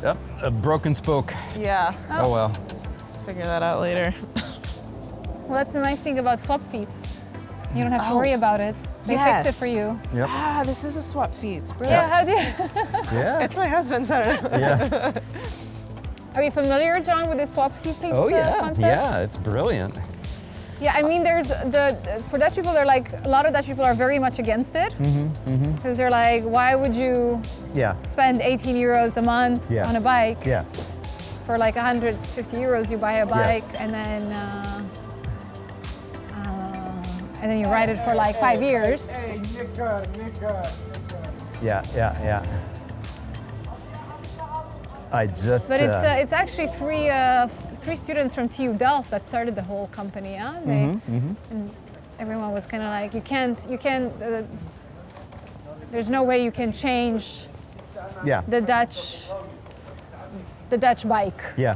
Yep, a broken spoke. Yeah. Oh well. Figure that out later. Well, that's the nice thing about swap feeds. You don't have to worry about it. They fix it for you. Yep. Ah, this is a swap feed. It's brilliant. Yeah, how do you? Yeah. It's my husband's. I don't know. Yeah. Are you familiar, John, with the swap feeds Oh yeah. concept? Yeah, it's brilliant. Yeah, I mean, there's for Dutch people, they're like, a lot of Dutch people are very much against it. Because they're like, why would you spend 18 euros a month on a bike? Yeah. For like 150 euros, you buy a bike and then you ride it for like 5 years. Yeah. I just. But it's actually three students from TU Delft that started the whole company. Yeah? And everyone was kind of like, you can't. There's no way you can change the Dutch bike. Yeah.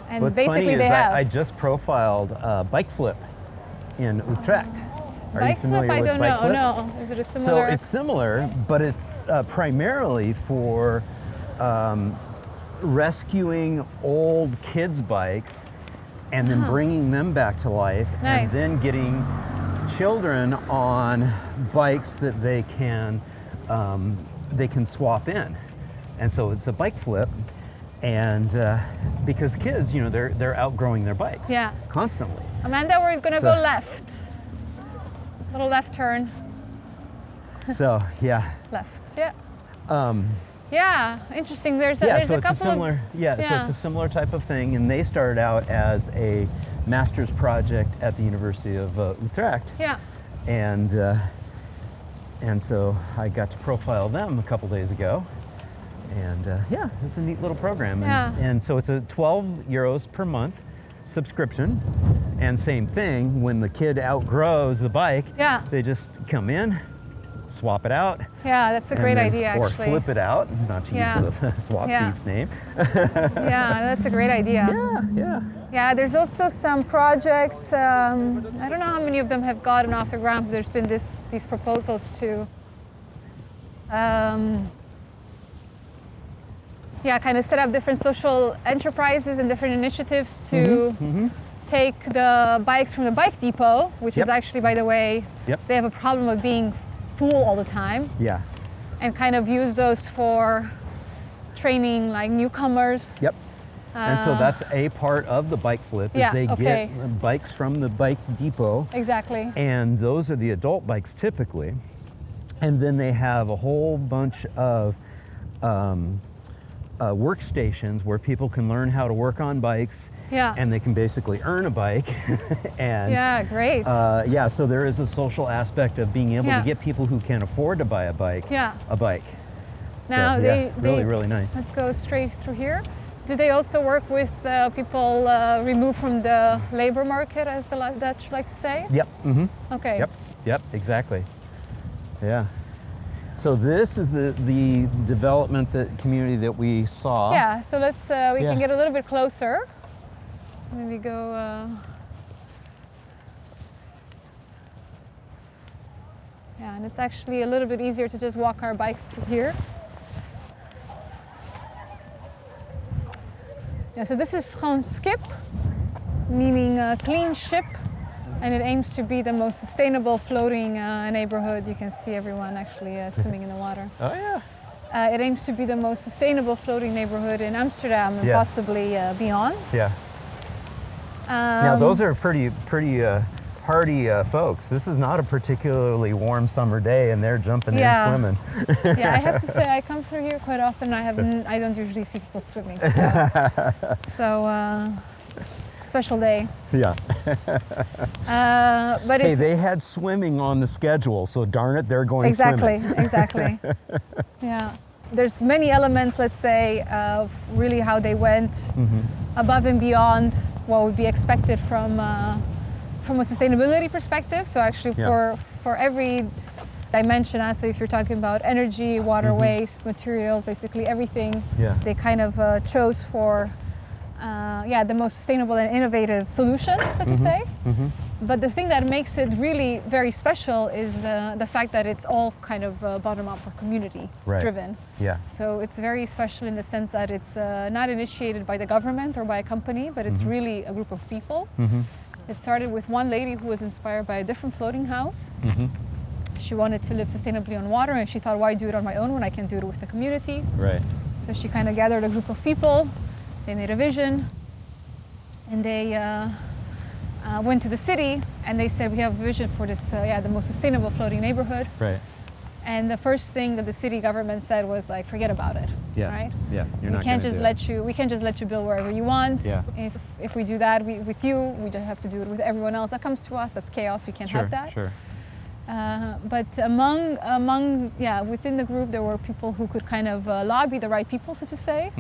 And What's basically funny is they have. I just profiled Bike Flip in Utrecht. Are Bike you familiar Flip? I with don't Bike know. Flip? No. Is it a So similar? it's similar, but it's primarily for rescuing old kids' bikes and then bringing them back to life, Nice. and then getting children on bikes that they can swap in. And so it's a bike flip, and because kids, they're outgrowing their bikes constantly. Amanda, we're gonna go left. Little left turn. So yeah. Left. Yeah. Yeah, interesting. There's so a it's couple a similar, so it's a similar type of thing, and they started out as a master's project at the University of Utrecht. Yeah. And so I got to profile them a couple days ago, and it's a neat little program. And so it's a 12 euros per month subscription, and same thing, when the kid outgrows the bike, they just come in, swap it out. Yeah, that's a great idea, actually. Or flip it out, not to use the swap feeds name. Yeah, that's a great idea. Yeah, there's also some projects, I don't know how many of them have gotten off the ground, but there's been these proposals to kind of set up different social enterprises and different initiatives to take the bikes from the bike depot, which is actually, by the way, they have a problem of being full all the time. Yeah. And kind of use those for training like newcomers. Yep. And so that's a part of the bike flip, is they get bikes from the bike depot. Exactly. And those are the adult bikes typically. And then they have a whole bunch of workstations where people can learn how to work on bikes. And they can basically earn a bike. And great. So there is a social aspect of being able to get people who can afford to buy a bike. A bike. Now so, really nice. Let's go straight through here. Do they also work with people removed from the labor market, as the Dutch like to say? Yep. Okay. Yep. Exactly. Yeah. So this is the development, the community that we saw. Yeah. So let's we can get a little bit closer. Maybe go. And it's actually a little bit easier to just walk our bikes through here. Yeah, so this is gewoon skip, meaning a clean ship, and it aims to be the most sustainable floating neighborhood. You can see everyone actually swimming in the water. Oh yeah. It aims to be the most sustainable floating neighborhood in Amsterdam and possibly beyond. Yeah. Now those are pretty hardy folks. This is not a particularly warm summer day, and they're jumping in swimming. Yeah, I have to say I come through here quite often. I don't usually see people swimming. So special day. Yeah. But hey, they had swimming on the schedule, so darn it, they're going swimming. Exactly. Yeah. There's many elements, let's say, of really how they went above and beyond what would be expected from a sustainability perspective. So actually for every dimension, so if you're talking about energy, water waste, materials, basically everything, they kind of chose for the most sustainable and innovative solution, so to say. But the thing that makes it really very special is the fact that it's all kind of bottom up or community driven. Yeah. So it's very special in the sense that it's not initiated by the government or by a company, but it's really a group of people. It started with one lady who was inspired by a different floating house. She wanted to live sustainably on water, and she thought, why do it on my own when I can do it with the community? Right. So she kind of gathered a group of people, they made a vision, and they went to the city and they said, we have a vision for this, the most sustainable floating neighborhood. Right. And the first thing that the city government said was like, forget about it. Yeah. Right? Yeah. We can't just let you build wherever you want. Yeah. If we do that with you, we just have to do it with everyone else that comes to us. That's chaos. We can't have that. Sure. But within the group, there were people who could kind of lobby the right people, so to say.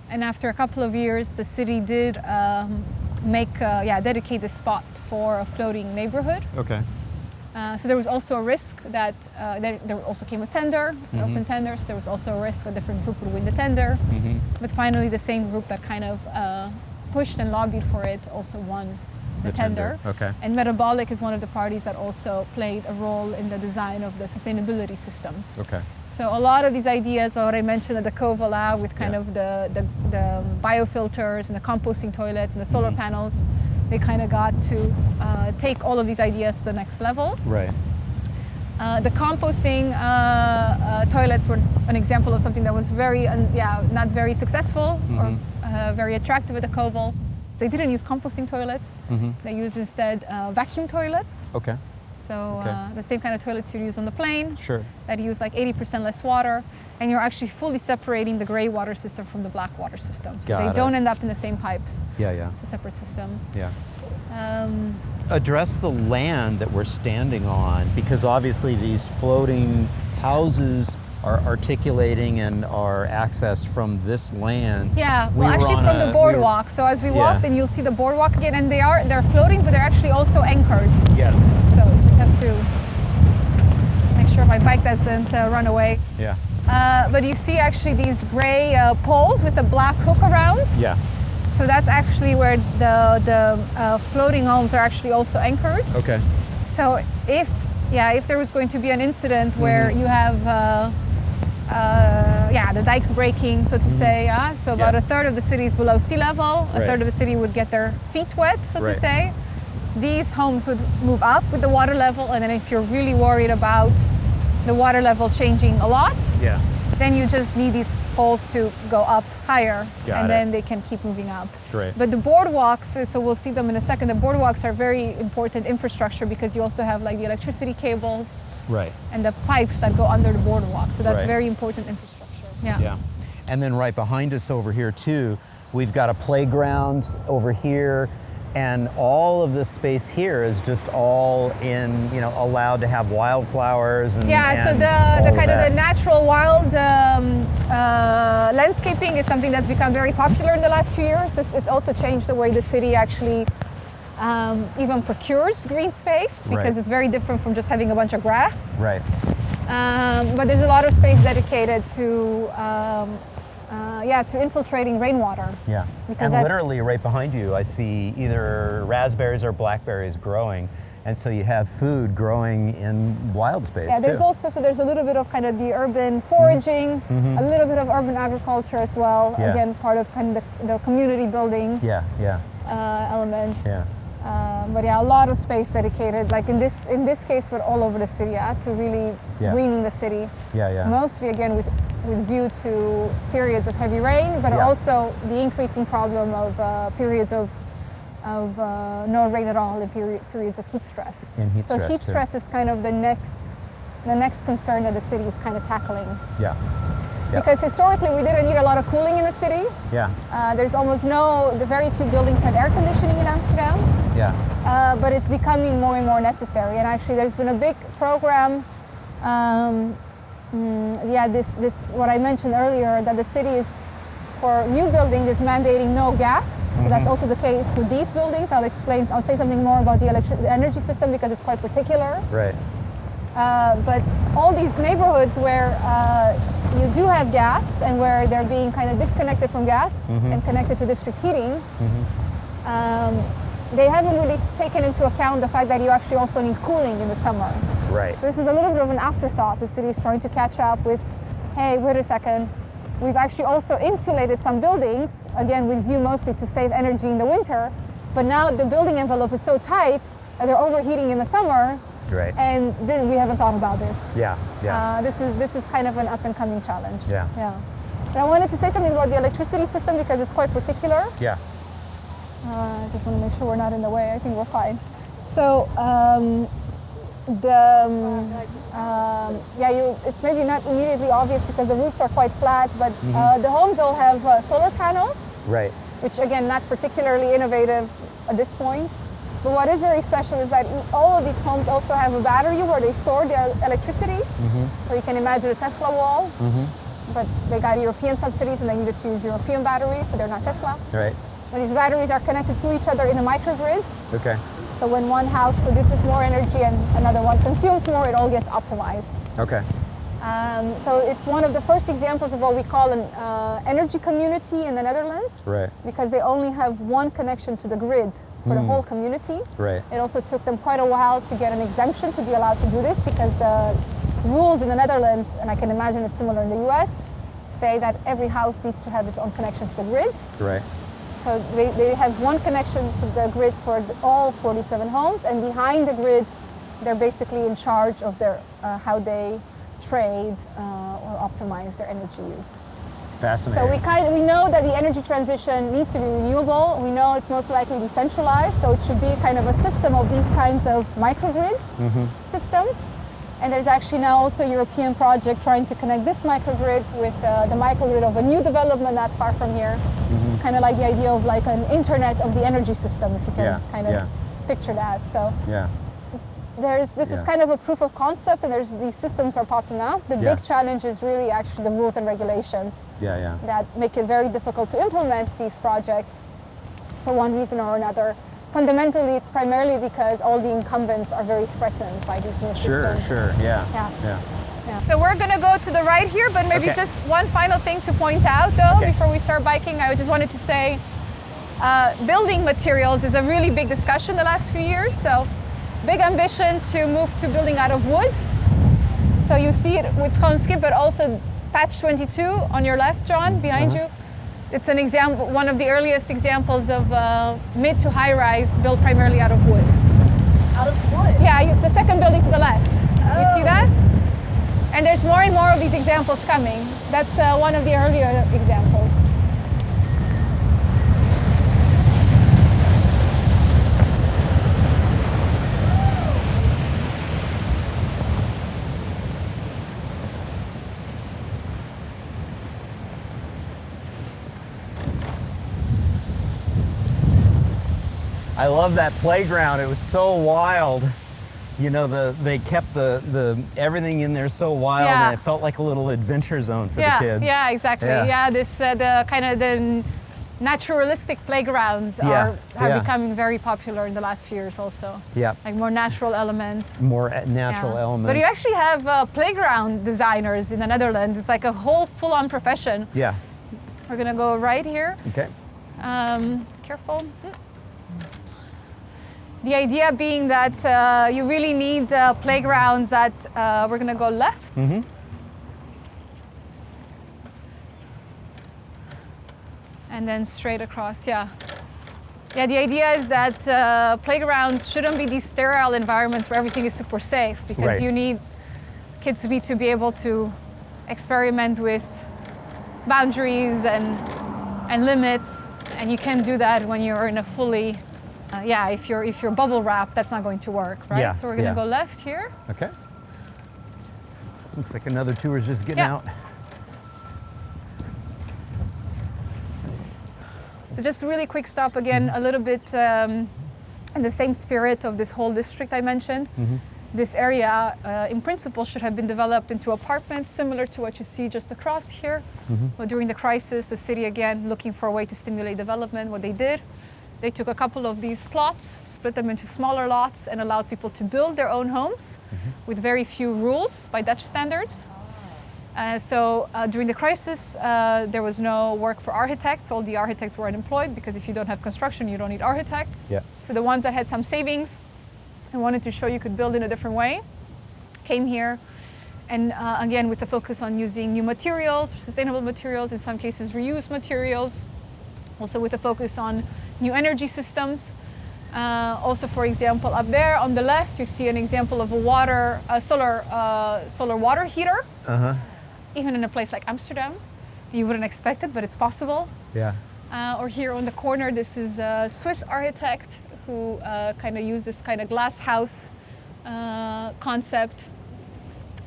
And after a couple of years, the city did dedicate the spot for a floating neighborhood. Okay. So there was also a risk that there also came a tender, an open tender. So there was also a risk a different group would win the tender. But finally, the same group that kind of pushed and lobbied for it also won the tender. Okay. And Metabolic is one of the parties that also played a role in the design of the sustainability systems. Okay. So a lot of these ideas, what I mentioned at the Ceuvel with kind of the biofilters and the composting toilets and the solar panels, they kind of got to take all of these ideas to the next level. Right. The composting toilets were an example of something that was not very successful or very attractive at the Ceuvel. They didn't use composting toilets. They used instead vacuum toilets. Okay. So the same kind of toilets you use on the plane. Sure. That use like 80% less water, and you're actually fully separating the gray water system from the black water system. So they don't end up in the same pipes. Yeah. It's a separate system. Yeah. Address the land that we're standing on, because obviously these floating houses are articulating and are accessed from this land. Yeah, well, actually from the boardwalk. So as we walk, then you'll see the boardwalk again, and they're floating, but they're actually also anchored. Yeah. So you just have to make sure my bike doesn't run away. Yeah. But you see actually these gray poles with a black hook around. Yeah. So that's actually where the floating homes are actually also anchored. Okay. So if there was going to be an incident where you have the dikes breaking, so to say, so about a third of the city is below sea level, a third of the city would get their feet wet, so to say. These homes would move up with the water level, and then if you're really worried about the water level changing a lot, then you just need these poles to go up higher, then they can keep moving up. Great. But the boardwalks, so we'll see them in a second, the boardwalks are very important infrastructure because you also have like the electricity cables and the pipes that go under the boardwalk. So that's very important infrastructure. Yeah. And then right behind us over here too, we've got a playground over here, and all of this space here is just all allowed to have wildflowers and so the kind of the natural wild landscaping is something that's become very popular in the last few years. It's also changed the way the city actually even procures green space, because it's very different from just having a bunch of grass. Right. But there's a lot of space dedicated to infiltrating rainwater. Yeah. Because and literally right behind you, I see either raspberries or blackberries growing. And so you have food growing in wild space. Yeah, there's there's a little bit of kind of the urban foraging, a little bit of urban agriculture as well. Again, part of kind of the community building element. Yeah. But a lot of space dedicated, like in this case, but all over the city, to really greening the city. Mostly again with view to periods of heavy rain, but also the increasing problem of periods of no rain at all, and periods of heat stress. So heat stress is kind of the next concern that the city is kind of tackling. Because historically we didn't need a lot of cooling in the city. There's very few buildings had air conditioning in Amsterdam. But it's becoming more and more necessary. And actually there's been a big program, this what I mentioned earlier, that the city is, for new building, is mandating no gas. So that's also the case with these buildings. I'll say something more about the energy system because it's quite particular. Right. But all these neighborhoods where you do have gas and where they're being kind of disconnected from gas and connected to district heating, they haven't really taken into account the fact that you actually also need cooling in the summer. Right. So this is a little bit of an afterthought. The city is trying to catch up with, hey, wait a second, we've actually also insulated some buildings, again with view mostly to save energy in the winter, but now the building envelope is so tight that they're overheating in the summer. Right. And then we haven't thought about this. Yeah. Yeah. This is kind of an up and coming challenge. Yeah. Yeah. And I wanted to say something about the electricity system because it's quite particular. Yeah. I just want to make sure we're not in the way. I think we're fine. So it's maybe not immediately obvious because the roofs are quite flat, but the homes all have solar panels. Right. Which again, not particularly innovative at this point. But what is very special is that all of these homes also have a battery where they store their electricity. So you can imagine a Tesla wall, but they got European subsidies and they needed to use European batteries, so they're not Tesla. Right. And these batteries are connected to each other in a microgrid. Okay. So when one house produces more energy and another one consumes more, it all gets optimized. Okay. So it's one of the first examples of what we call an energy community in the Netherlands. Right. Because they only have one connection to the grid for the whole community. Right. It also took them quite a while to get an exemption to be allowed to do this because the rules in the Netherlands, and I can imagine it's similar in the US, say that every house needs to have its own connection to the grid. Right. So they have one connection to the grid for all 47 homes, and behind the grid, they're basically in charge of their how they trade or optimize their energy use. Fascinating. So we know that the energy transition needs to be renewable. We know it's most likely decentralized, so it should be kind of a system of these kinds of microgrids systems. And there's actually now also a European project trying to connect this microgrid with the microgrid of a new development not far from here. Kind of like the idea of like an internet of the energy system, if you can kind of picture that. So this is kind of a proof of concept, and these systems are popping up. The big challenge is really actually the rules and regulations that make it very difficult to implement these projects for one reason or another. Fundamentally, it's primarily because all the incumbents are very threatened by these new systems. Sure, yeah. So we're going to go to the right here, but maybe just one final thing to point out, though, before we start biking. I just wanted to say building materials is a really big discussion the last few years. So big ambition to move to building out of wood. So you see it with Schoonskip, but also patch 22 on your left, John, behind you. It's an example, one of the earliest examples of mid to high rise built primarily out of wood. Out of wood? Yeah, it's the second building to the left. You see that? And there's more and more of these examples coming. That's one of the earlier examples. I love that playground. It was so wild. You know, they kept the everything in there so wild, and it felt like a little adventure zone for the kids. Yeah, exactly. Yeah, this the kind of the naturalistic playgrounds are becoming very popular in the last few years also. Yeah. Like more natural elements. More natural elements. But you actually have playground designers in the Netherlands. It's like a whole full-on profession. Yeah. We're gonna go right here. Okay. Careful. The idea being that you really need playgrounds that we're going to go left. And then straight across, Yeah, the idea is that playgrounds shouldn't be these sterile environments where everything is super safe, because kids need to be able to experiment with boundaries and limits, and you can't do that when you're in a fully if you're bubble wrapped, that's not going to work, right? Yeah, so we're going to go left here. Okay. Looks like another tour is just getting out. So just a really quick stop again, a little bit in the same spirit of this whole district I mentioned. This area, in principle, should have been developed into apartments, similar to what you see just across here. But during the crisis, the city, again, looking for a way to stimulate development, what they did, they took a couple of these plots, split them into smaller lots, and allowed people to build their own homes with very few rules by Dutch standards. During the crisis, there was no work for architects. All the architects were unemployed because if you don't have construction, you don't need architects. Yeah. So the ones that had some savings and wanted to show you could build in a different way came here. And again, with the focus on using new materials, sustainable materials, in some cases reused materials, also with a focus on new energy systems. Also, for example, up there on the left, you see an example of a solar water heater. Even in a place like Amsterdam, you wouldn't expect it, but it's possible. Yeah. Or here on the corner, this is a Swiss architect who kind of used this kind of glass house concept,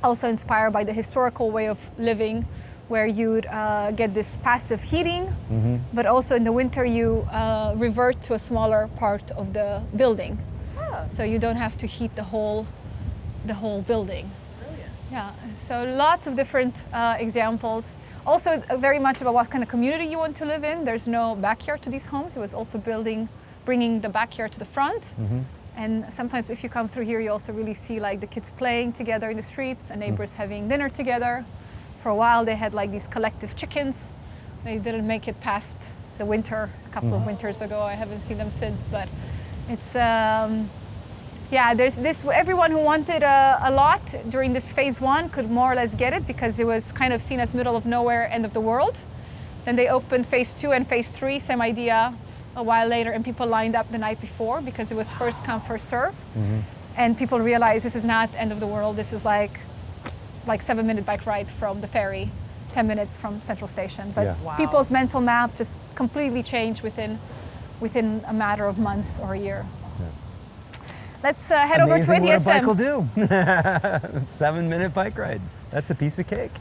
also inspired by the historical way of living, where you'd get this passive heating, but also in the winter you revert to a smaller part of the building. So you don't have to heat the whole building. Brilliant. Yeah, so lots of different examples. Also very much about what kind of community you want to live in. There's no backyard to these homes. It was also bringing the backyard to the front. And sometimes if you come through here, you also really see like the kids playing together in the streets and neighbors having dinner together. For a while, they had like these collective chickens. They didn't make it past the winter, a couple of winters ago. I haven't seen them since, but it's, there's this, everyone who wanted a lot during this phase 1 could more or less get it because it was kind of seen as middle of nowhere, end of the world. Then they opened phase 2 and phase 3, same idea, a while later, and people lined up the night before because it was first come, first serve. And people realized this is not end of the world, this is like 7-minute bike ride from the ferry, 10 minutes from Central Station. But people's mental map just completely changed within a matter of months or a year. Let's head over to NDSM. What a bike will do. 7-minute bike ride. That's a piece of cake.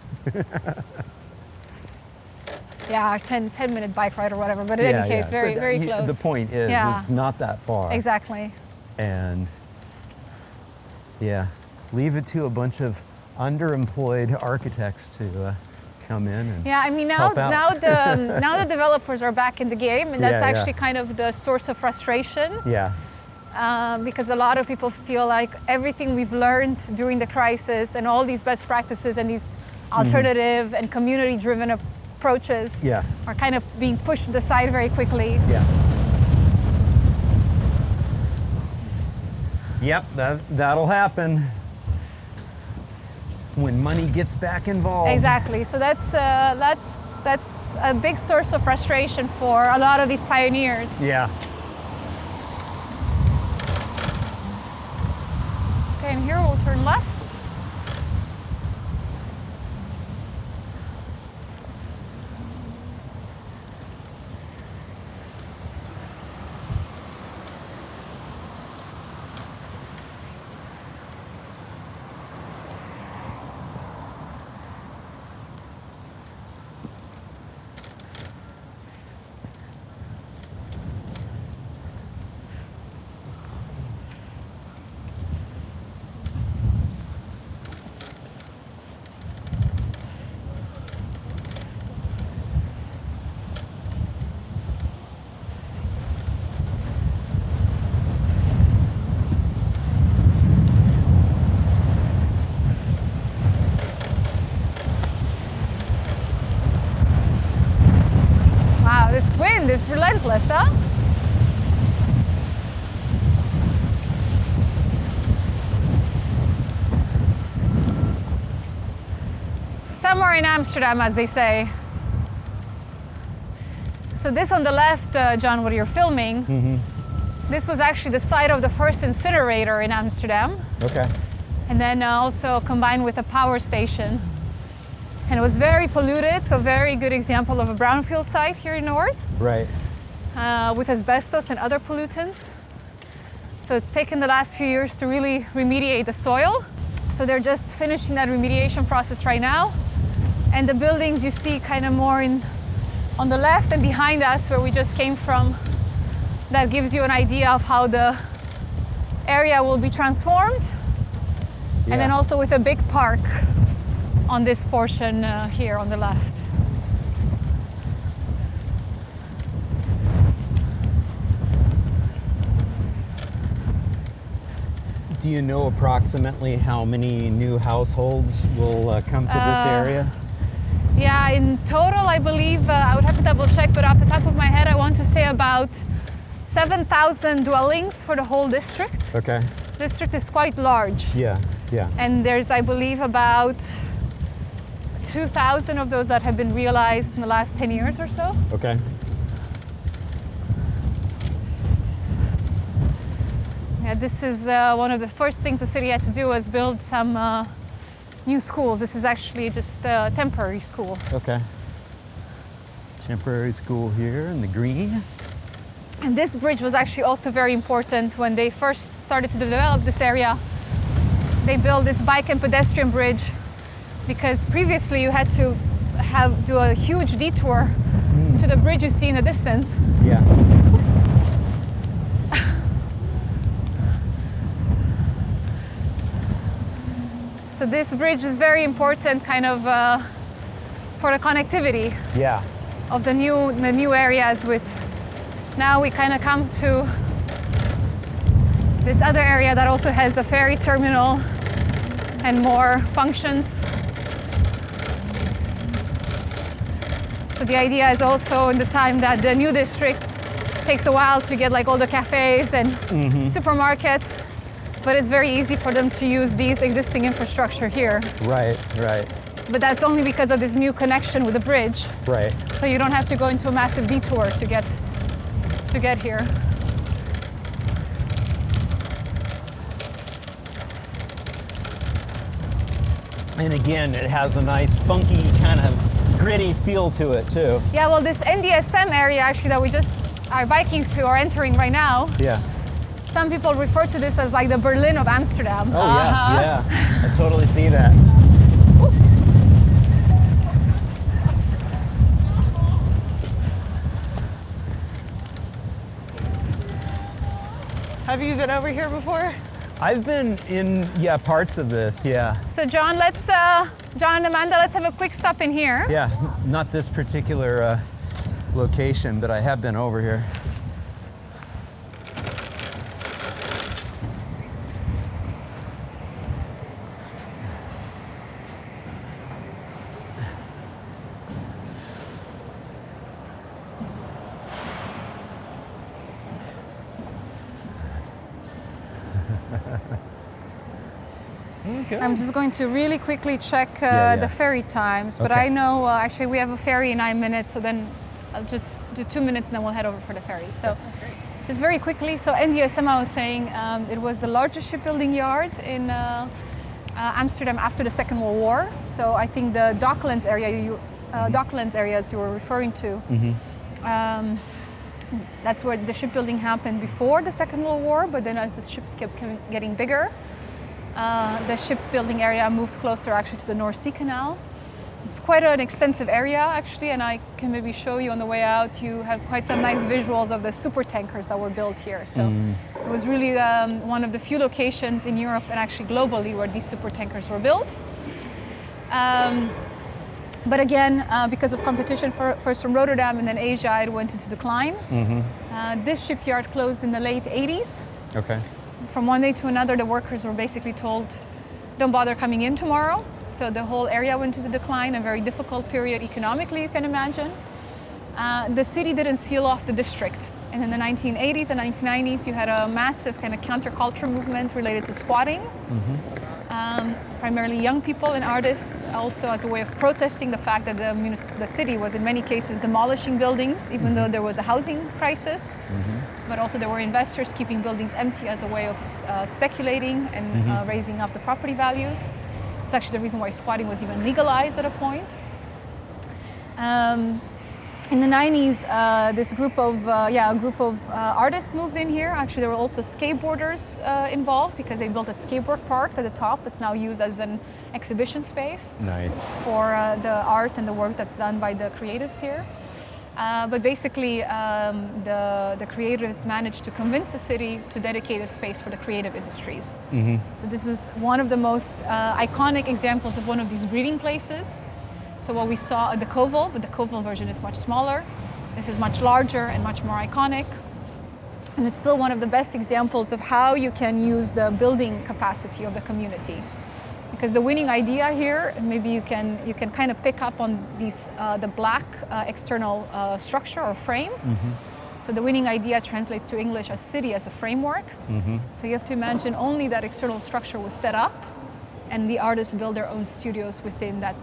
Yeah, 10-minute bike ride or whatever. But in any case, very, very close. The point is, it's not that far. Exactly. And leave it to a bunch of underemployed architects to come in and help out. now the developers are back in the game, and that's actually kind of the source of frustration. Yeah. Because a lot of people feel like everything we've learned during the crisis and all these best practices and these alternative and community-driven approaches are kind of being pushed aside very quickly. Yeah. Yep, that'll happen when money gets back involved. Exactly. So that's a big source of frustration for a lot of these pioneers. Yeah. Okay, and here we'll turn left. This wind is relentless, huh? Summer in Amsterdam, as they say. So this on the left, John, what you're filming, this was actually the site of the first incinerator in Amsterdam. Okay. And then also combined with a power station. And it was very polluted, so very good example of a brownfield site here in North. Right. With asbestos and other pollutants. So it's taken the last few years to really remediate the soil. So they're just finishing that remediation process right now. And the buildings you see kind of more on the left and behind us where we just came from, that gives you an idea of how the area will be transformed. Yeah. And then also with a big park on this portion here on the left. Do you know approximately how many new households will come to this area? Yeah, in total, I believe, I would have to double check, but off the top of my head, I want to say about 7,000 dwellings for the whole district. Okay. The district is quite large. Yeah, yeah. And there's, I believe, about 2,000 of those that have been realized in the last 10 years or so. Okay. Yeah, this is one of the first things the city had to do was build some new schools. This is actually just a temporary school. Okay. Temporary school here in the green. And this bridge was actually also very important when they first started to develop this area. They built this bike and pedestrian bridge because previously you had to do a huge detour to the bridge you see in the distance. Yeah. So this bridge is very important kind of for the connectivity Yeah. of the new areas with, now we kind of come to this other area that also has a ferry terminal and more functions. So the idea is also in the time that the new district takes a while to get like all the cafes and supermarkets, but it's very easy for them to use these existing infrastructure here. Right, right, But that's only because of this new connection with the bridge. right. So you don't have to go into a massive detour to get here. And again, it has a nice funky kind of gritty feel to it too. Yeah, well, this NDSM area actually that we just are biking to or entering right now, Yeah. some people refer to this as like the Berlin of Amsterdam. Oh yeah, yeah. I totally see that. Have you been over here before? I've been in, parts of this, yeah. So John, John and Amanda, let's have a quick stop in here. Yeah, not this particular location, but I have been over here. Okay. I'm just going to really quickly check the ferry times, but Okay. I know actually we have a ferry in 9 minutes, so then I'll just do 2 minutes and then we'll head over for the ferry. So just very quickly, so NDSM, I was saying, it was the largest shipbuilding yard in Amsterdam after the Second World War. So I think the Docklands area, Docklands areas you were referring to, that's where the shipbuilding happened before the Second World War, but then as the ships kept getting bigger, the shipbuilding area moved closer actually to the North Sea Canal. It's quite an extensive area actually, and I can maybe show you on the way out. You have quite some nice visuals of the super tankers that were built here. So it was really one of the few locations in Europe and actually globally where these super tankers were built. But again, because of competition first from Rotterdam and then Asia, it went into decline. This shipyard closed in the late 80s. Okay. From one day to another, the workers were basically told, don't bother coming in tomorrow. So the whole area went into decline, a very difficult period economically, you can imagine. The city didn't seal off the district. And in the 1980s and 1990s, you had a massive kind of counterculture movement related to squatting. Primarily young people and artists, also as a way of protesting the fact that the city was in many cases demolishing buildings, even though there was a housing crisis. But also there were investors keeping buildings empty as a way of speculating and raising up the property values. It's actually the reason why squatting was even legalized at a point. In the 90s, this group of artists moved in here. Actually, there were also skateboarders involved because they built a skateboard park at the top that's now used as an exhibition space. Nice. For the art and the work that's done by the creatives here. But basically, the creatives managed to convince the city to dedicate a space for the creative industries. So this is one of the most iconic examples of one of these breeding places. So what we saw at the Ceuvel, but the Ceuvel version is much smaller. This is much larger and much more iconic. And it's still one of the best examples of how you can use the building capacity of the community. Because the winning idea here, and maybe you can kind of pick up on these the black external structure or frame. So the winning idea translates to English as city as a framework. So you have to imagine only that external structure was set up, and the artists build their own studios within that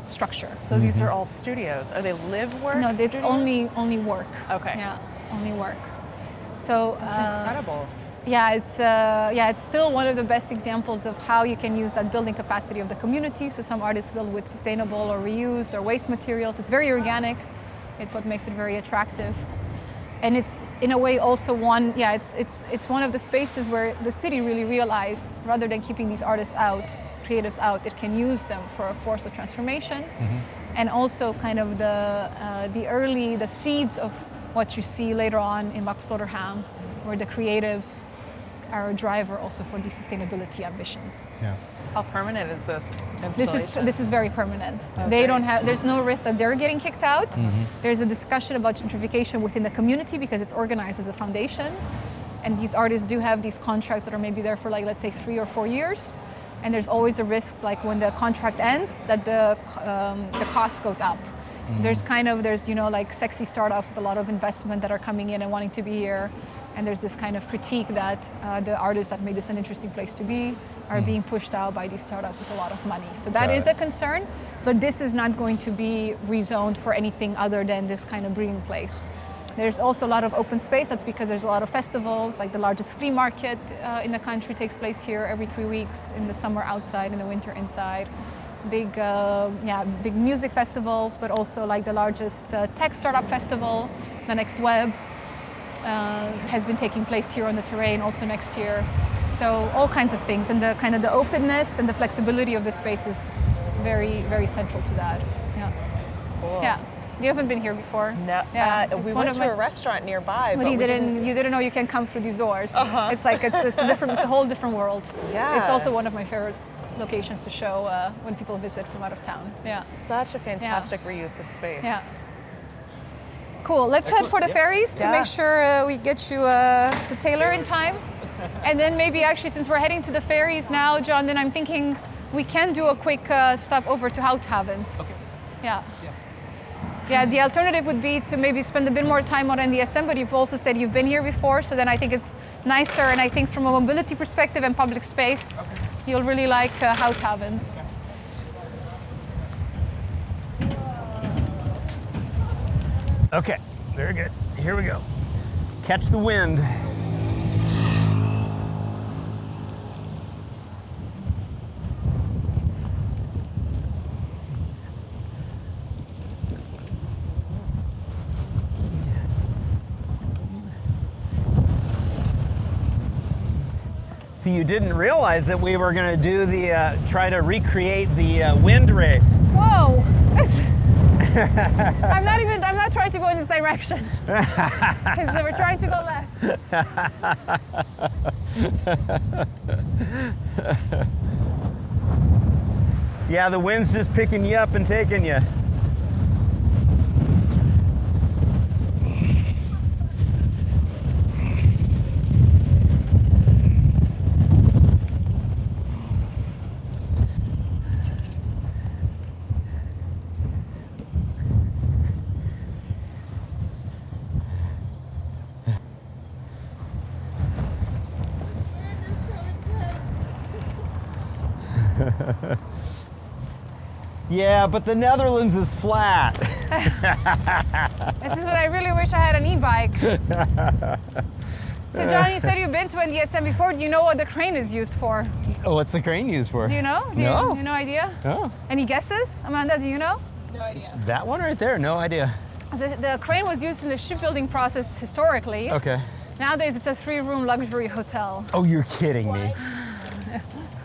structure. So these are all studios. Are they live work? No, it's studios? only work. Okay. Yeah, only work. So That's incredible. Yeah, it's still one of the best examples of how you can use that building capacity of the community. So some artists build with sustainable or reused or waste materials. It's very organic. It's what makes it very attractive. And it's in a way also it's one of the spaces where the city really realized, rather than keeping these artists out, creatives out, it can use them for a force of transformation. And also kind of the seeds of what you see later on in Max Slaughterham, where the creatives are a driver also for these sustainability ambitions. Yeah. How permanent is this installation? This is very permanent. Okay. They don't have. There's no risk that they're getting kicked out. There's a discussion about gentrification within the community because it's organized as a foundation, and these artists do have these contracts that are maybe there for like, let's say 3 or 4 years, and there's always a risk like when the contract ends that the cost goes up. So there's like sexy startups with a lot of investment that are coming in and wanting to be here. And there's this kind of critique that the artists that made this an interesting place to be are being pushed out by these startups with a lot of money. So that is a concern, but this is not going to be rezoned for anything other than this kind of breeding place. There's also a lot of open space. That's because there's a lot of festivals, like the largest flea market in the country takes place here every 3 weeks, in the summer outside, in the winter inside. Big music festivals, but also like the largest tech startup festival, the Next Web, has been taking place here on the terrain also next year. So all kinds of things, and the kind of the openness and the flexibility of the space is very, very central to that. Yeah. Cool. Yeah. You haven't been here before? No. Yeah. We went to a restaurant nearby, but you didn't know you can come through these doors. It's like it's a whole different world. Yeah. It's also one of my favorite locations to show when people visit from out of town. Yeah. Such a fantastic reuse of space. Yeah. Cool. Let's head for the ferries to make sure we get you to Taylor in time. And then maybe actually, since we're heading to the ferries now, John, then I'm thinking we can do a quick stop over to Houthaven. Okay. Yeah. Yeah, the alternative would be to maybe spend a bit more time on NDSM, but you've also said you've been here before, so then I think it's nicer, and I think from a mobility perspective and public space, you'll really like Houthaven. Okay, very good. Here we go. Catch the wind. So you didn't realize that we were going to do the try to recreate the wind race. Whoa! I'm not trying to go in this direction because we're trying to go left. Yeah, the wind's just picking you up and taking you. Yeah, but the Netherlands is flat. This is what I really wish I had an e-bike. So John, you said you've been to NDSM before. Do you know what the crane is used for? Oh, what's the crane used for? Do you know? No. You no idea? No. Any guesses? Amanda, do you know? No idea. That one right there, no idea. So the crane was used in the shipbuilding process historically. Okay. Nowadays it's a 3-room luxury hotel. Oh, you're kidding me.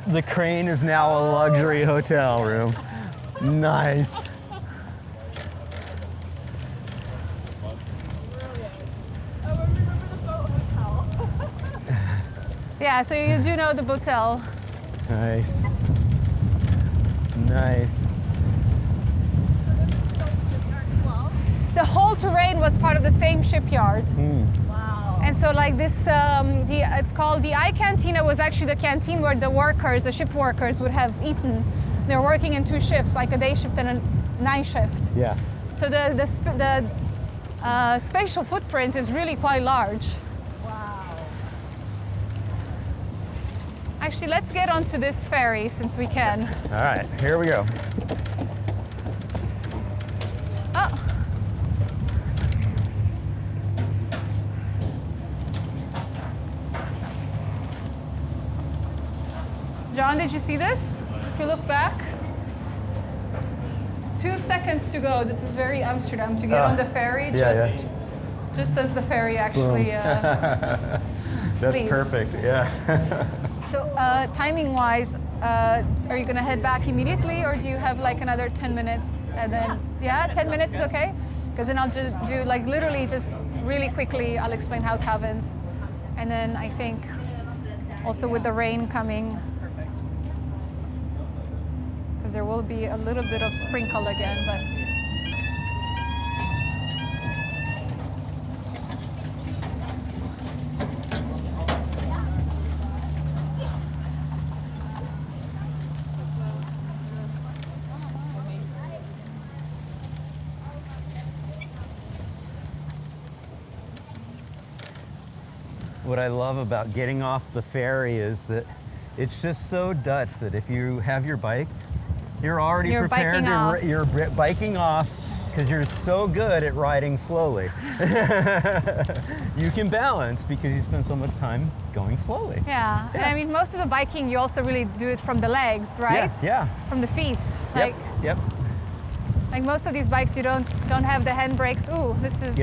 The crane is now a luxury hotel room. Nice. Yeah, so you do know the hotel. Nice. Nice. The whole terrain was part of the same shipyard. Wow. And so like this, it's called the I Cantina, was actually the canteen where the workers, the ship workers would have eaten. They're working in 2 shifts, like a day shift and a night shift. Yeah. So the spatial footprint is really quite large. Wow. Actually, let's get onto this ferry since we can. All right, here we go. Oh. John, did you see this? If you look back, it's 2 seconds to go. This is very Amsterdam to get on the ferry, just as the ferry actually That's leaves. perfect, yeah. So timing-wise, are you gonna head back immediately, or do you have like another 10 minutes and then? Yeah, 10 minutes is okay? Because then I'll just do like literally just really quickly, I'll explain Houthavens. And then I think also with the rain coming, because there will be a little bit of sprinkle again, but What I love about getting off the ferry is that it's just so Dutch that if you have your bike, you're already prepared to you're biking off because you're so good at riding slowly. You can balance because you spend so much time going slowly. yeah. And I mean, most of the biking, you also really do it from the legs, right? Yeah. From the feet. Like, Yep. like most of these bikes, you don't have the handbrakes. Ooh, this is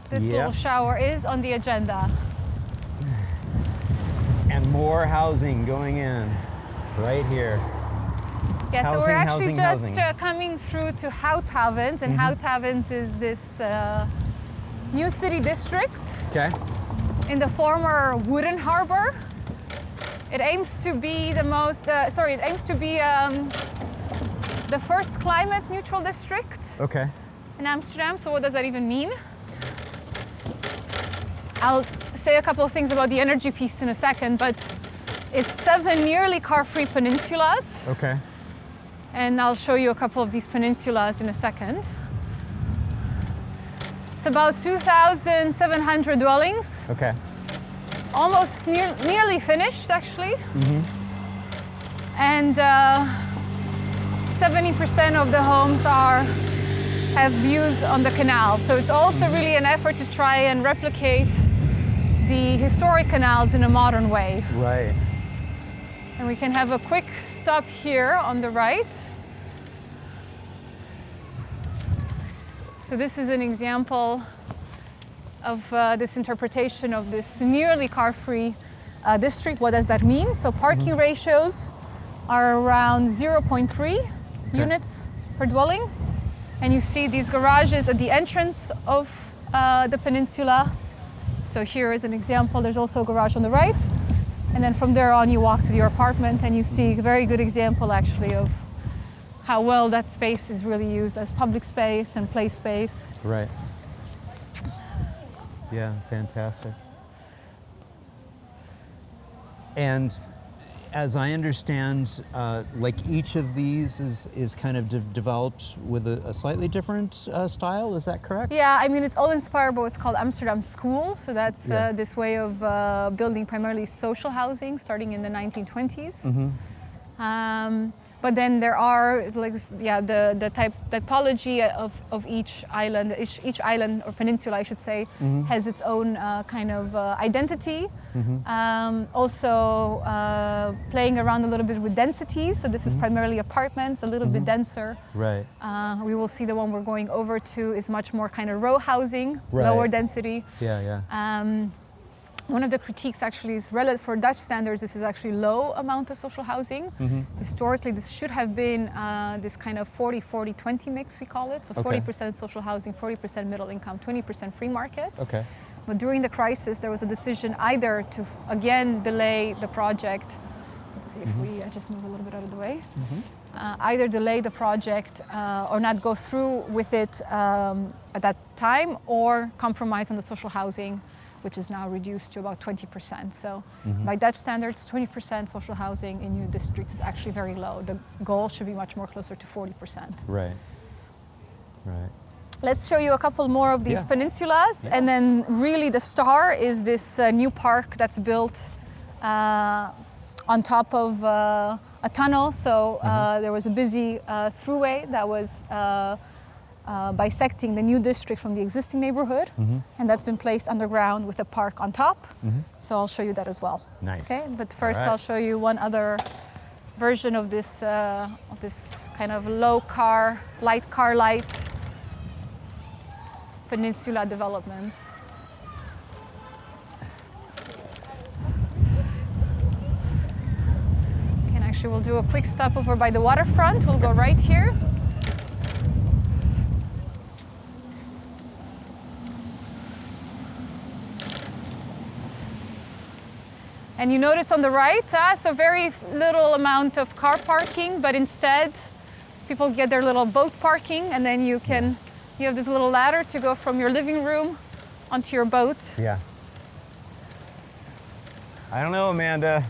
this little shower is on the agenda. And more housing going in right here. Yeah, so we're actually housing. coming through to Houthavens, and Houthavens is this new city district in the former wooden harbor. It aims to be the most, it aims to be the first climate neutral district in Amsterdam. So what does that even mean? I'll say a couple of things about the energy piece in a second, but it's 7 nearly car-free peninsulas. And I'll show you a couple of these peninsulas in a second. It's about 2,700 dwellings. Almost nearly finished, actually. And 70% of the homes have views on the canal. So it's also really an effort to try and replicate the historic canals in a modern way. Right. And we can have a quick stop here on the right. So this is an example of this interpretation of this nearly car-free district. What does that mean? So parking ratios are around 0.3 units per dwelling. And you see these garages at the entrance of the peninsula. So here is an example. There's also a garage on the right. And then from there on, you walk to your apartment and you see a very good example actually of how well that space is really used as public space and play space. Right. Yeah, fantastic. And as I understand, like each of these is kind of developed with a slightly different style, is that correct? Yeah, I mean, it's all inspired by what's called Amsterdam School. So that's this way of building primarily social housing starting in the 1920s. But then there are like the typology of each island. Each island or peninsula, I should say, has its own kind of identity. Also playing around a little bit with densities. So this is primarily apartments, a little bit denser. Right. We will see the one we're going over to is much more kind of row housing, lower density. One of the critiques actually is relative for Dutch standards, this is actually low amount of social housing. Historically, this should have been this kind of 40-40-20 mix, we call it. So 40% social housing, 40% middle income, 20% free market. But during the crisis, there was a decision either to, again, delay the project let's see if we just move a little bit out of the way. Either delay the project or not go through with it at that time, or compromise on the social housing, which is now reduced to about 20%. So by Dutch standards, 20% social housing in new district is actually very low. The goal should be much more closer to 40%. Right. Right. Let's show you a couple more of these peninsulas. And then really the star is this new park that's built on top of a tunnel. So there was a busy throughway that was bisecting the new district from the existing neighborhood. And that's been placed underground with a park on top. So I'll show you that as well. Nice. Okay, but first I'll show you one other version of this kind of light car light peninsula development. And actually we'll do a quick stop over by the waterfront. We'll go right here. And you notice on the right, so very little amount of car parking, but instead people get their little boat parking, and then you have this little ladder to go from your living room onto your boat. Yeah. I don't know, Amanda.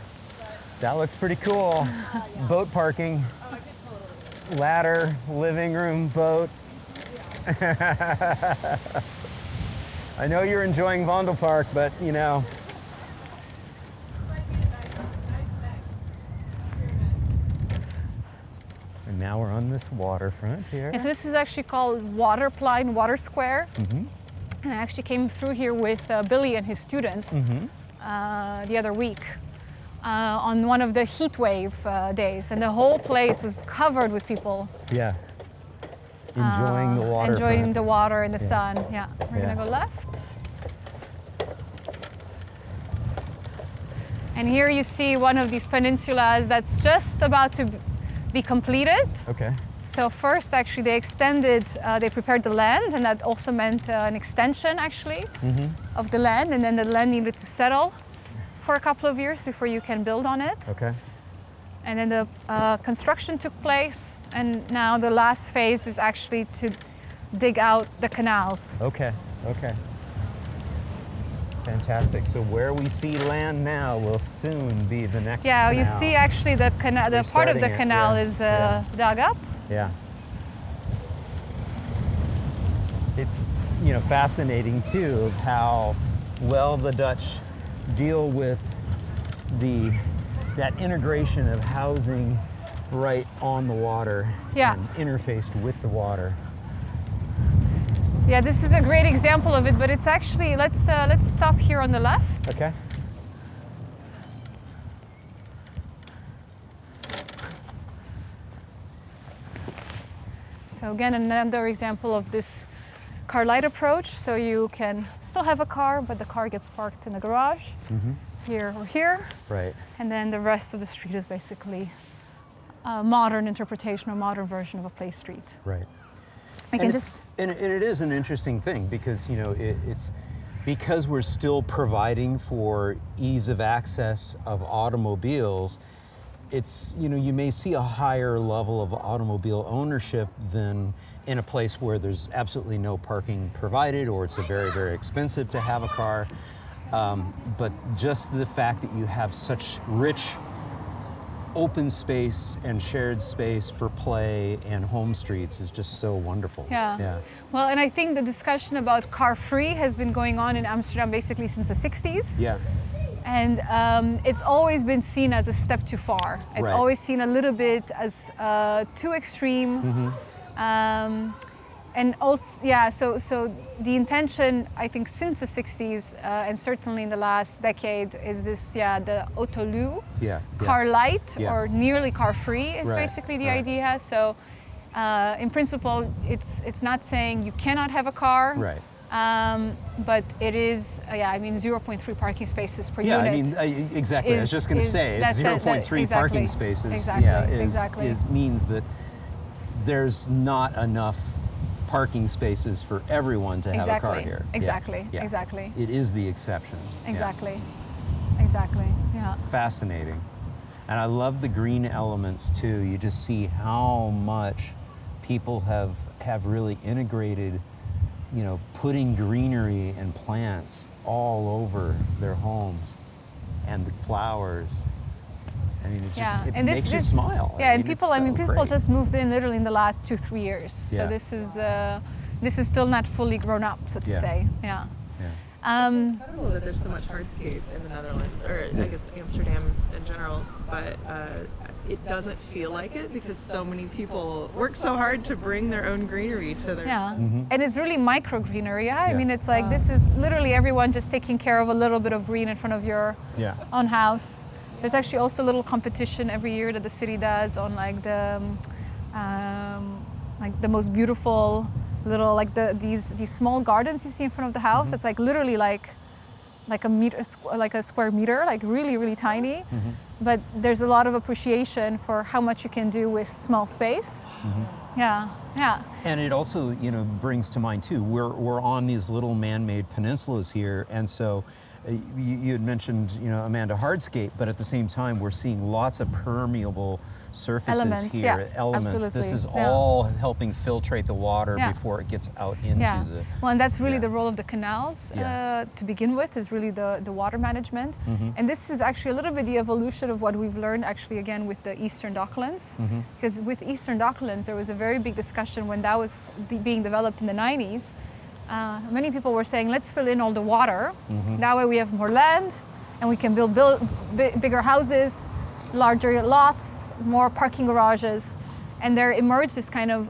That looks pretty cool. Boat parking, ladder, living room, boat. I know you're enjoying Vondelpark, but you know. And now we're on this waterfront here. And so this is actually called Waterplein Water Square. And I actually came through here with Billy and his students the other week on one of the heat wave days. And the whole place was covered with people. Yeah. Enjoying the water. Enjoying the water and the sun. Yeah. We're gonna go left. And here you see one of these peninsulas that's just about to be completed. Okay. So first, actually, they prepared the land, and that also meant an extension, actually, of the land. And then the land needed to settle for a couple of years before you can build on it. Okay. And then the construction took place, and now the last phase is actually to dig out the canals. Okay. Okay. Fantastic. So where we see land now will soon be the next canal. You see actually the part of the canal is dug up. Yeah. It's fascinating too of how well the Dutch deal with that integration of housing right on the water and interfaced with the water. Yeah, this is a great example of it, but it's actually, let's stop here on the left. Okay. So again, another example of this car light approach. So you can still have a car, but the car gets parked in the garage, here or here. Right. And then the rest of the street is basically a modern interpretation or modern version of a play street. Right. We can and it is an interesting thing because it's because we're still providing for ease of access of automobiles. It's you may see a higher level of automobile ownership than in a place where there's absolutely no parking provided, or it's very, very expensive to have a car. But just the fact that you have such rich open space and shared space for play and home streets is just so wonderful. Yeah. Well, and I think the discussion about car-free has been going on in Amsterdam basically since the 60s. Yeah. And it's always been seen as a step too far. It's always seen a little bit as too extreme. And also, so the intention, I think, since the 60s and certainly in the last decade is this, the autolu, car light or nearly car free is basically the idea. So in principle, it's not saying you cannot have a car. Right. But it is, 0.3 parking spaces per unit. Exactly. I was just going to say, it's 0.3 parking spaces. Exactly. Means that there's not enough parking spaces for everyone to have a car here. Exactly. It is the exception. Exactly. Yeah. Fascinating. And I love the green elements too. You just see how much people have really integrated, you know, putting greenery and plants all over their homes and the flowers. I mean, it's just, it makes you smile. Yeah, and people, people just moved in literally in the last 2-3 years. Yeah. So this is still not fully grown up, so to say. Yeah. It's incredible that there's so much hardscape in the Netherlands, or I guess Amsterdam in general, but it doesn't feel like it because so many people work so hard to bring their own greenery to their And it's really micro greenery. I mean, it's like this is literally everyone just taking care of a little bit of green in front of your own house. There's actually also a little competition every year that the city does on like the most beautiful little these small gardens you see in front of the house. It's like literally like a meter, like a square meter, like really tiny. But there's a lot of appreciation for how much you can do with small space. Yeah. And it also, you know, brings to mind too, we're on these little man-made peninsulas here, and so you had mentioned, you know, Amanda, hardscape, but at the same time we're seeing lots of permeable surfaces here, elements. Absolutely. This is all helping filtrate the water before it gets out into the... Well, and that's really the role of the canals to begin with, is really the water management. And this is actually a little bit the evolution of what we've learned actually again with the Eastern Docklands. Because with Eastern Docklands, there was a very big discussion when that was being developed in the 90s. Many people were saying, let's fill in all the water. That way we have more land and we can build bigger houses, larger lots, more parking garages. And there emerged this kind of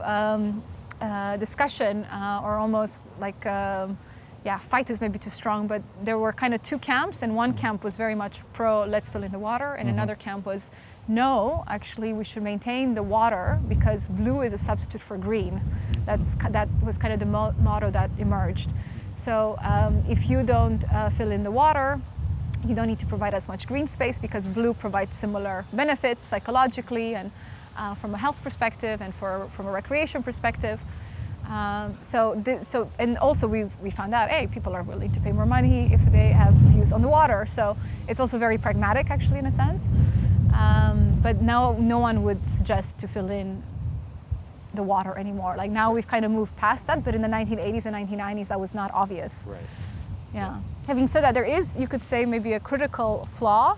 discussion or almost like, fight is maybe too strong, but there were kind of two camps, and one camp was very much pro let's fill in the water, and another camp was no, actually we should maintain the water because blue is a substitute for green. That was kind of the motto that emerged. So if you don't fill in the water, you don't need to provide as much green space because blue provides similar benefits psychologically and from a health perspective and from a recreation perspective. And also we found out, hey, people are willing to pay more money if they have views on the water. So it's also very pragmatic actually in a sense. But now no one would suggest to fill in the water anymore. Like now we've kind of moved past that, but in the 1980s and 1990s that was not obvious. Right. Yeah. Having said that, there is, you could say, maybe a critical flaw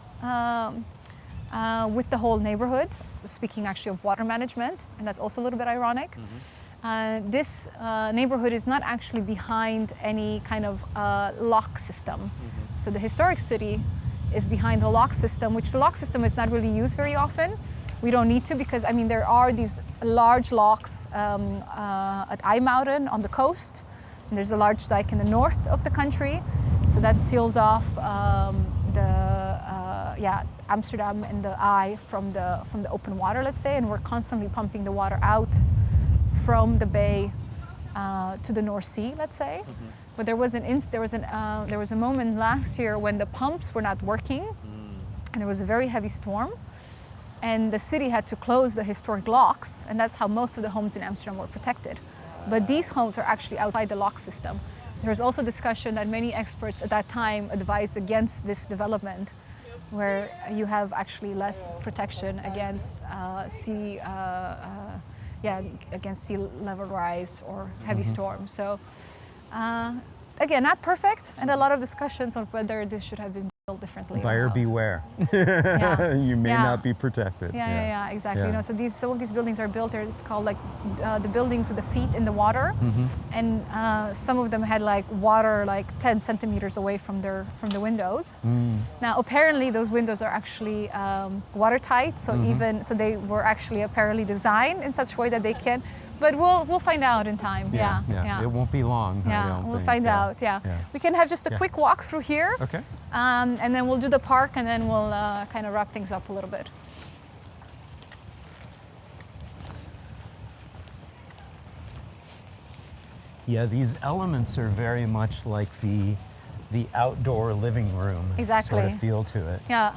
with the whole neighborhood, speaking actually of water management, and that's also a little bit ironic. This neighborhood is not actually behind any kind of lock system. So the historic city is behind the lock system, which the lock system is not really used very often. We don't need to because, I mean, there are these large locks at IJmuiden on the coast. And there's a large dike in the north of the country. So that seals off Amsterdam and the I from the open water, let's say. And we're constantly pumping the water out from the bay to the North Sea, let's say. But there was a moment last year when the pumps were not working, and there was a very heavy storm, and the city had to close the historic locks, and that's how most of the homes in Amsterdam were protected. But these homes are actually outside the lock system. So there's also discussion that many experts at that time advised against this development, where you have actually less protection against against sea level rise or heavy storms. So again, not perfect, and a lot of discussions on whether this should have been built differently. Buyer beware. You may not be protected. Yeah, exactly. You know, so some of these buildings are built there. It's called like the buildings with the feet in the water, and some of them had like water like 10 centimeters away from the windows. Now apparently those windows are actually watertight, so so they were actually apparently designed in such a way that they can. But we'll find out in time. Yeah. It won't be long. We'll find out. Yeah. We can have just a quick walk through here. Okay. And then we'll do the park, and then we'll kind of wrap things up a little bit. Yeah, these elements are very much like the outdoor living room sort of feel to it. Yeah.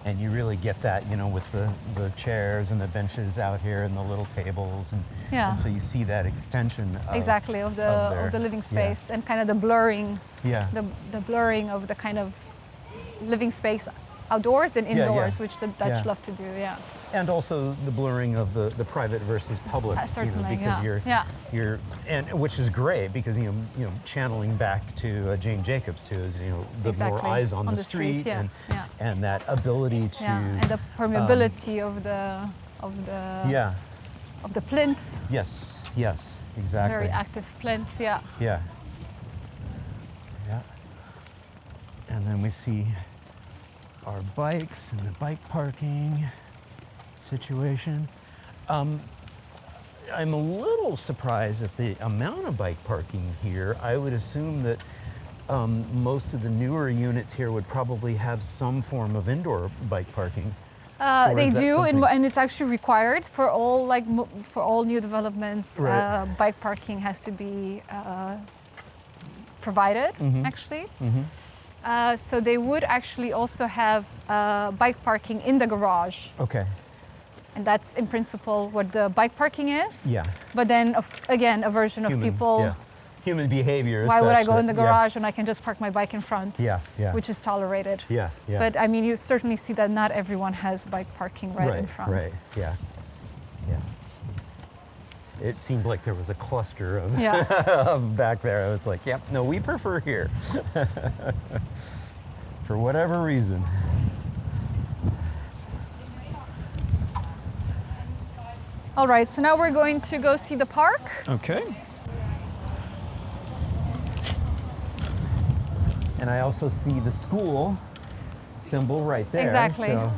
And you really get that, you know, with the chairs and the benches out here and the little tables, and so you see that extension of, exactly of the living space, and kind of the blurring, the blurring of the kind of living space outdoors and indoors, which the Dutch love to do, And also the blurring of the private versus public, certainly, because you're and which is great because you know channeling back to Jane Jacobs too is the more eyes on the street, and that ability to and the permeability of the plinth. Yes, exactly. Very active plinth, yeah. And then we see our bikes and the bike parking situation. I'm a little surprised at the amount of bike parking here. I would assume that most of the newer units here would probably have some form of indoor bike parking. They do, and it's actually required for all new developments. Right. Bike parking has to be provided, actually. So they would actually also have bike parking in the garage. Okay. And that's in principle what the bike parking is. Yeah. But then, again, a version of people. Human behavior. Why would I go in the garage when I can just park my bike in front? Yeah. Which is tolerated. Yeah. But I mean, you certainly see that not everyone has bike parking right in front. Right. Yeah. It seemed like there was a cluster of, of back there. I was like, yep, no, we prefer here. For whatever reason. All right, so now we're going to go see the park. Okay. And I also see the school symbol right there. Exactly, so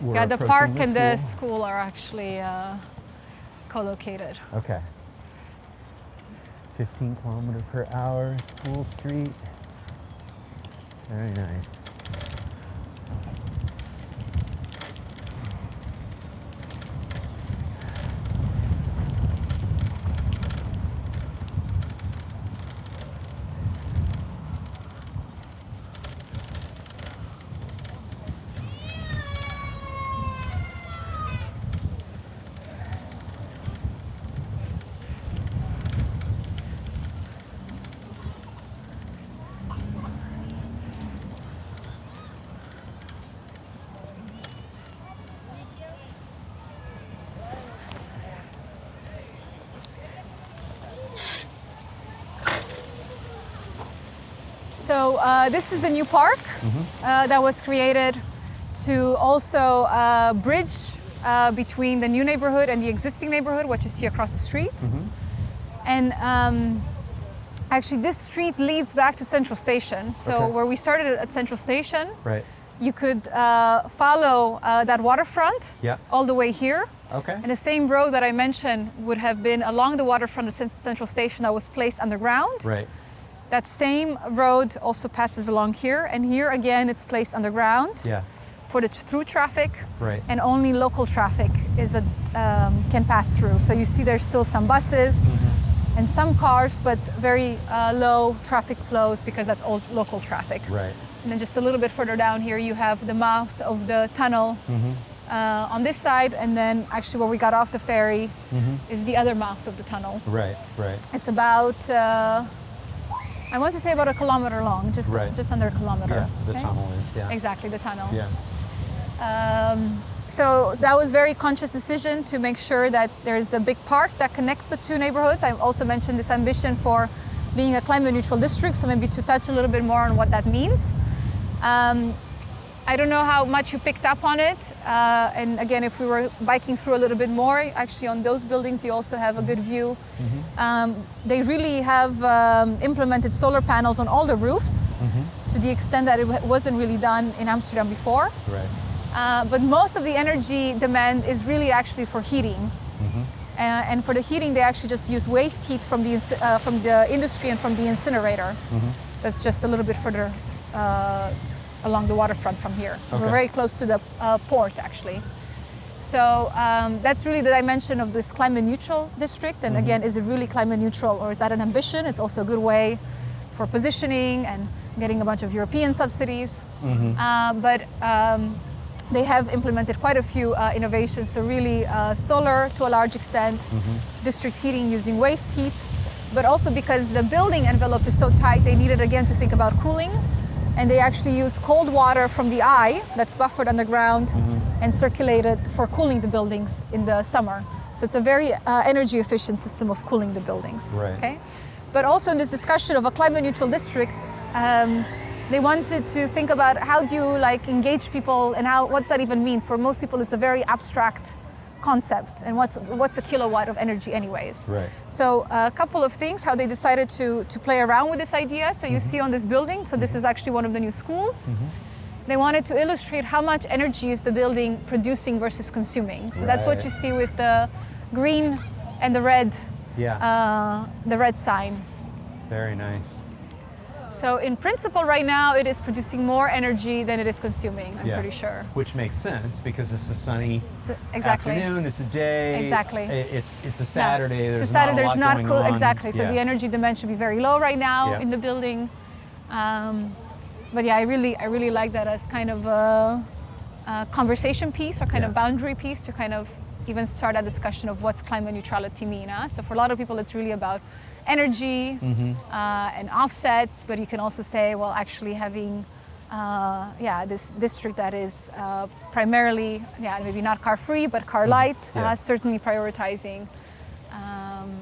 the park and the school are actually co-located. Okay. 15 kilometers per hour, School Street. Very nice. So this is the new park that was created to also bridge between the new neighborhood and the existing neighborhood, what you see across the street. And actually this street leads back to Central Station. So where we started at Central Station, you could follow that waterfront all the way here. And the same road that I mentioned would have been along the waterfront of Central Station that was placed underground. That same road also passes along here, and here again it's placed underground for the through traffic, and only local traffic can pass through. So you see there's still some buses and some cars, but very low traffic flows because that's all local traffic. And then just a little bit further down here you have the mouth of the tunnel on this side, and then actually where we got off the ferry is the other mouth of the tunnel. It's about I want to say about 1 kilometer long, just under a kilometer. The tunnel is, Exactly, the tunnel. So that was a very conscious decision to make sure that there's a big park that connects the two neighborhoods. I also mentioned this ambition for being a climate neutral district, so maybe to touch a little bit more on what that means. I don't know how much you picked up on it. And again, if we were biking through a little bit more, actually on those buildings, you also have a good view. They really have implemented solar panels on all the roofs to the extent that it wasn't really done in Amsterdam before. But most of the energy demand is really actually for heating. And for the heating, they actually just use waste heat from the industry and from the incinerator. That's just a little bit further along the waterfront from here. We're very close to the port, actually. So that's really the dimension of this climate neutral district. And again, is it really climate neutral, or is that an ambition? It's also a good way for positioning and getting a bunch of European subsidies. But they have implemented quite a few innovations. So really solar to a large extent, district heating using waste heat, but also because the building envelope is so tight, they needed again to think about cooling. And they actually use cold water from the eye that's buffered underground and circulated for cooling the buildings in the summer. So it's a very energy efficient system of cooling the buildings. Right. Okay? But also in this discussion of a climate neutral district, they wanted to think about how do you like engage people and what's that even mean? For most people, it's a very abstract concept, and what's a kilowatt of energy anyways. Right. So a couple of things, how they decided to play around with this idea. So you see on this building, so this is actually one of the new schools. They wanted to illustrate how much energy is the building producing versus consuming. So that's what you see with the green and the red, the red sign. Very nice. So in principle right now it is producing more energy than it is consuming, I'm pretty sure. Which makes sense because it's a sunny exactly. afternoon, it's a day. Exactly. It's a Saturday, it's there's a Saturday, not a lot going on. Exactly, so the energy demand should be very low right now in the building. But yeah, I really like that as kind of a conversation piece or kind of boundary piece to kind of even start a discussion of what's climate neutrality mean. So for a lot of people it's really about energy and offsets, but you can also say, well, actually having this district that is primarily, maybe not car free, but car light, certainly prioritizing.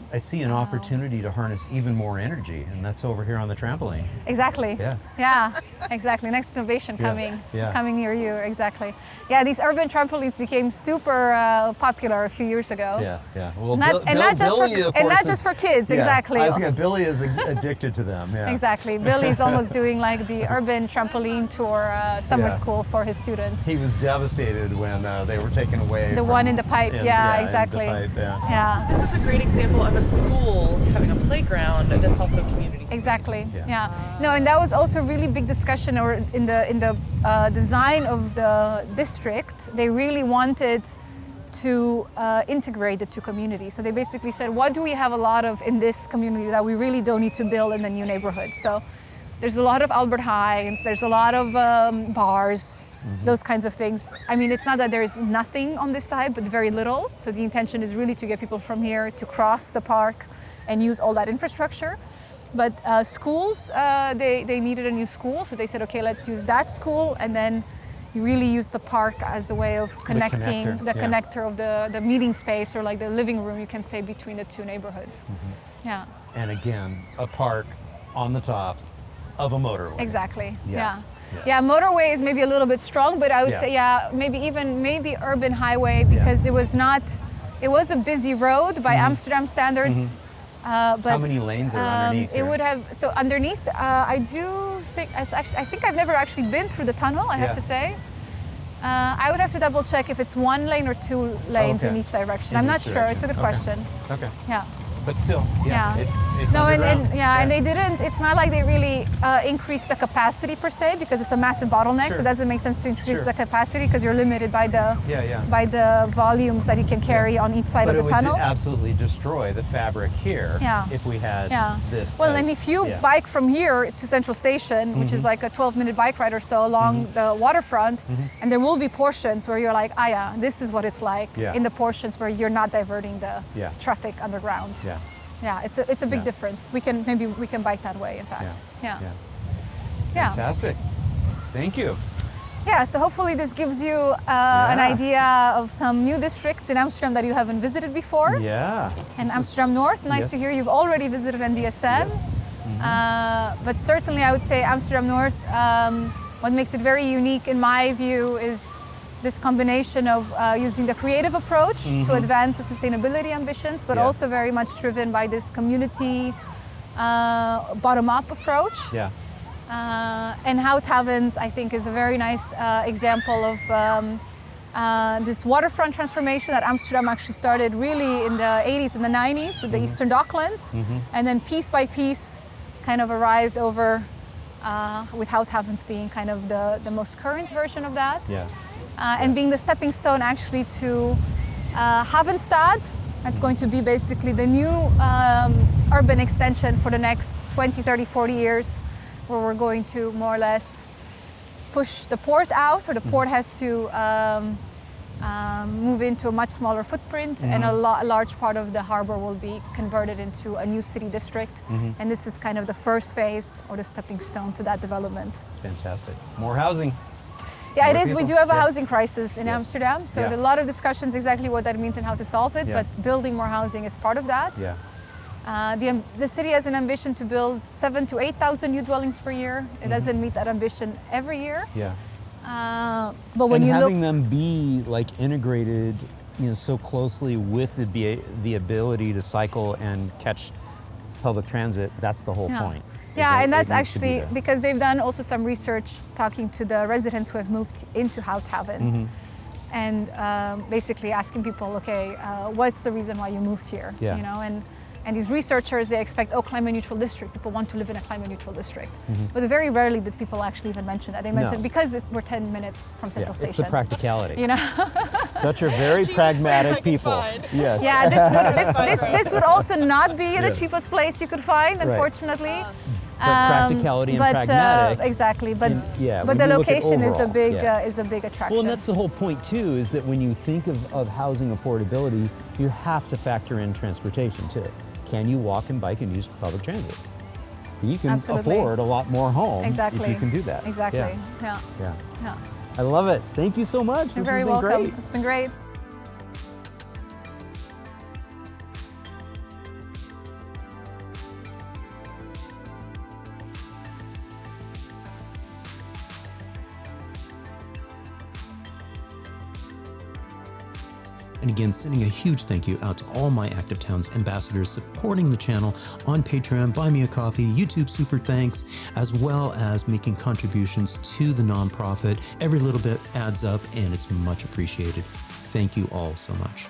I see an opportunity to harness even more energy, and that's over here on the trampoline. Exactly. Yeah, exactly. Next innovation coming near you. Exactly. Yeah, these urban trampolines became super popular a few years ago. Yeah. Well, not just for kids. Exactly. I was gonna, Billy is addicted to them. Yeah. Exactly. Billy's almost doing like the urban trampoline tour summer school for his students. He was devastated when they were taken away. The one in the pipe. Exactly. In the pipe, This is a great example of a school having a playground that's also community space. Exactly. No, and that was also a really big discussion, or in the design of the district, they really wanted to integrate the two communities. So they basically said, what do we have a lot of in this community that we really don't need to build in the new neighborhood? So there's a lot of Albert Heijns, there's a lot of bars, those kinds of things. I mean, it's not that there's nothing on this side, but very little. So the intention is really to get people from here to cross the park and use all that infrastructure. But schools, they needed a new school. So they said, okay, let's use that school. And then you really use the park as a way of connecting, the connector of the meeting space, or like the living room, you can say, between the two neighborhoods. And again, a park on the top of a motorway. Exactly. Yeah, motorway is maybe a little bit strong, but I would say maybe urban highway, because it was a busy road by Amsterdam standards. But how many lanes are underneath? It would have, so underneath, I think I've never actually been through the tunnel, I have to say. I would have to double check if it's 1 lane or 2 lanes in each direction. I'm not sure. It's a good question. Okay. Yeah. But still, it's no, underground. and they didn't. It's not like they really increased the capacity per se, because it's a massive bottleneck. So it doesn't make sense to increase the capacity because you're limited by the volumes that you can carry on each side of the tunnel. But it would absolutely destroy the fabric here if we had this. Well, and if you bike from here to Central Station, which is like a 12-minute bike ride or so along the waterfront, and there will be portions where you're like, this is what it's like in the portions where you're not diverting the traffic underground. Yeah, it's a big difference. We can bike that way, in fact. Yeah. Fantastic. Thank you. Yeah, so hopefully this gives you an idea of some new districts in Amsterdam that you haven't visited before. Yeah. And Amsterdam North, nice to hear you've already visited NDSM. But certainly I would say Amsterdam North, what makes it very unique in my view is this combination of using the creative approach to advance the sustainability ambitions, but also very much driven by this community bottom-up approach. And Houthavens, I think, is a very nice example of this waterfront transformation that Amsterdam actually started really in the 80s and the 90s with the Eastern Docklands, and then piece by piece kind of arrived over with Houthavens being kind of the most current version of that. And being the stepping stone actually to Havenstad. That's going to be basically the new urban extension for the next 20, 30, 40 years, where we're going to more or less push the port out, or the port has to move into a much smaller footprint, and a large part of the harbor will be converted into a new city district. And this is kind of the first phase or the stepping stone to that development. Fantastic. More housing. Yeah, More it is. people. We do have a housing crisis in Amsterdam, so Yeah. there are a lot of discussions exactly what that means and how to solve it, but building more housing is part of that. Yeah. The city has an ambition to build 7,000 to 8,000 new dwellings per year. It doesn't meet that ambition every year. Yeah. But when and you having look, them be like integrated, so closely with the ability to cycle and catch public transit, that's the whole point. Yeah, and that's actually because they've done also some research talking to the residents who have moved into Houthavens, and basically asking people, okay, what's the reason why you moved here? Yeah. And these researchers, they expect, climate neutral district. People want to live in a climate neutral district. But very rarely did people actually even mention that. They mention because we're 10 minutes from Central Station. It's the practicality. Dutch are very pragmatic people. Yes. Yeah, this would also not be the cheapest place you could find, unfortunately. But practicality and pragmatic. Exactly, but when the you look at location is a overall, big attraction. Well, and that's the whole point too, is that when you think of housing affordability, you have to factor in transportation too. Can you walk and bike and use public transit? You can afford a lot more home if you can do that. Exactly. Yeah. I love it. Thank you so much. You're this very has been welcome. great. It's been great. And again, sending a huge thank you out to all my Active Towns ambassadors supporting the channel on Patreon, Buy Me a Coffee, YouTube Super Thanks, as well as making contributions to the nonprofit. Every little bit adds up and it's much appreciated. Thank you all so much.